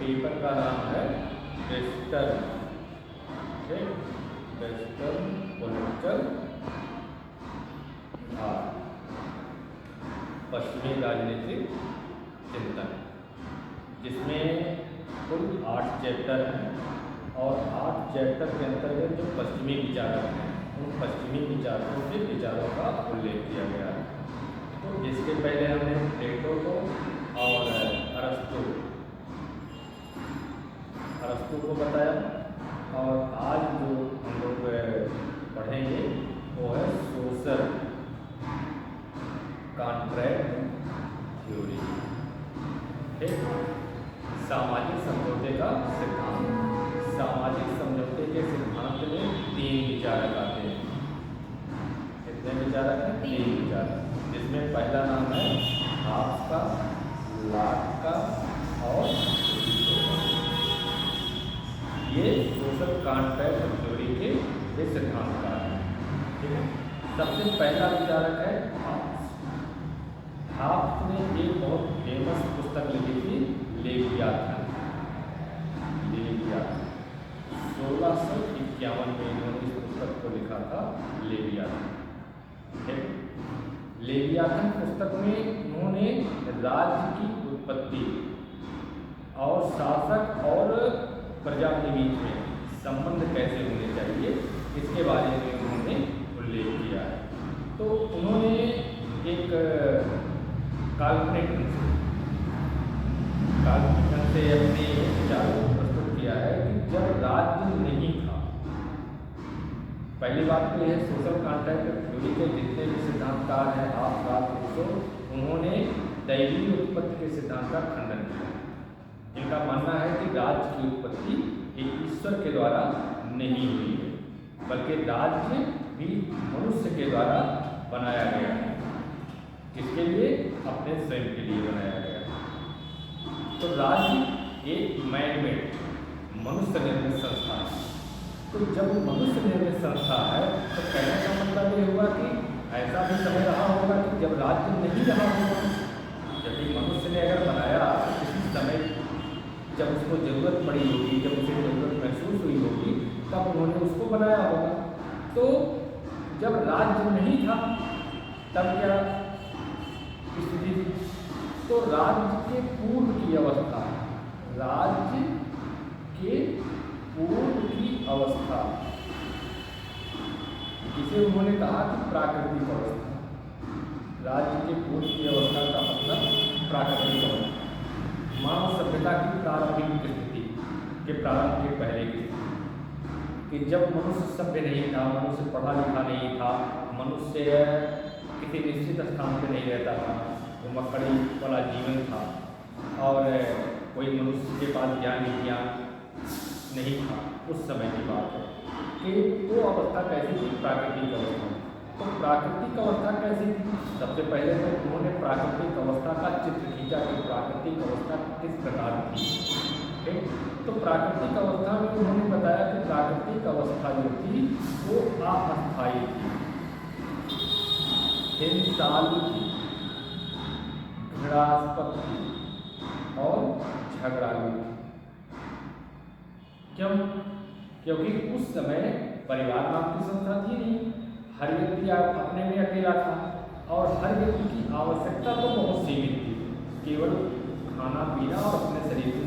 Paper का नाम है वेस्टर्न, वेस्टर्न पॉलिटिकल भाग, पश्चिमी राजनीतिक चिंतन, जिसमें कुल 8 चैप्टर हैं और 8 चैप्टर के अंतर्गत जो पश्चिमी विचारक हैं उन पश्चिमी विचारकों के विचारों का उल्लेख किया गया है। तो इसके पहले हमने प्लेटो को और अरस्तु को बताया, और आज जो हम लोग पढ़ेंगे वो है सोशल कॉन्ट्रैक्ट थ्योरी, सामाजिक समझौते का सिद्धांत। सामाजिक समझौते के सिद्धांत में 3 विचारक आते हैं। कितने विचारक हैं? 3 विचारक, जिसमें पहला नाम है हाब्स का, लॉक का और रूसो का। ये सोशल कॉन्ट्रैक्ट थ्योरी के ये सिद्धांतकार हैं, ठीक है। सबसे पहला विचारक है हाब्स। हाब्स ने एक बहुत फेमस पुस्तक लिखी थी, लेवियाथन। 1651 में इन्होंने इस पुस्तक को लिखा था, लेवियाथन। लेवियाथन पुस्तक में उन्होंने राज्य की उत्पत्ति और शासक और प्रजा के बीच में संबंध कैसे होने चाहिए इसके बारे में उन्होंने उल्लेख किया है। तो उन्होंने एक काल्पनिक से अपने विचारों को प्रस्तुत किया है कि जब राज्य नहीं था, पहली बात तो यह सोशल कॉन्ट्रैक्ट थ्योरी के जितने भी सिद्धांतकार हैं आप उन्होंने दैवीय उत्पत्ति के सिद्धांत का खंडन किया। इनका मानना है कि राज्य की उत्पत्ति एक ईश्वर के द्वारा नहीं हुई है, बल्कि राज्य भी मनुष्य के द्वारा बनाया गया है। किसके लिए? अपने स्वयं के लिए बनाया गया। तो राज्य एक मैन-मेड मनुष्य निर्मित संस्था है। तो जब मनुष्य निर्मित संस्था है तो कहने का मतलब ये हुआ कि ऐसा भी समय रहा होगा कि जब राज्य नहीं रहा होगा। जब भी मनुष्य ने अगर बनाया किसी समय जब उसको ज़रूरत पड़ी होगी, जब उसे ज़रूरत महसूस हुई होगी, तब उन्होंने उसको बनाया होगा। तो जब राज्य नहीं था तब क्या स्थिति थी? तो राज्य के पूर्व की अवस्था, राज्य के पूर्व की अवस्था, जिसे उन्होंने कहा कि प्राकृतिक अवस्था। राज्य के पूर्व की अवस्था का मतलब प्राकृतिक अवस्था, मानव सभ्यता की प्रारंभिक स्थिति के प्रारंभ के पहले की, कि जब मनुष्य सभ्य नहीं था, मनुष्य पढ़ा लिखा नहीं था, मनुष्य किसी निश्चित स्थान पर नहीं रहता था, वो मकड़ी वाला जीवन था और कोई मनुष्य के पास ज्ञान विज्ञान नहीं था। उस समय की बात है कि वो अवस्था कैसी थी? प्राकृतिक अवस्था। तो प्राकृतिक अवस्था कैसी थी? सबसे पहले तो उन्होंने प्राकृतिक अवस्था का चित्र खींचा कि प्राकृतिक अवस्था किस प्रकार थी। ठीक, तो प्राकृतिक अवस्था में उन्होंने बताया कि प्राकृतिक अवस्था जो थी वो अस्थायी थी, हिंसालु थी, घृणास्पद थी और झगड़ालू थी। क्यों? क्योंकि उस समय परिवार नाम की संस्था थी नहीं, हर व्यक्ति अपने में अकेला था और हर व्यक्ति की आवश्यकता तो बहुत सीमित थी, केवल खाना पीना और अपने शरीर से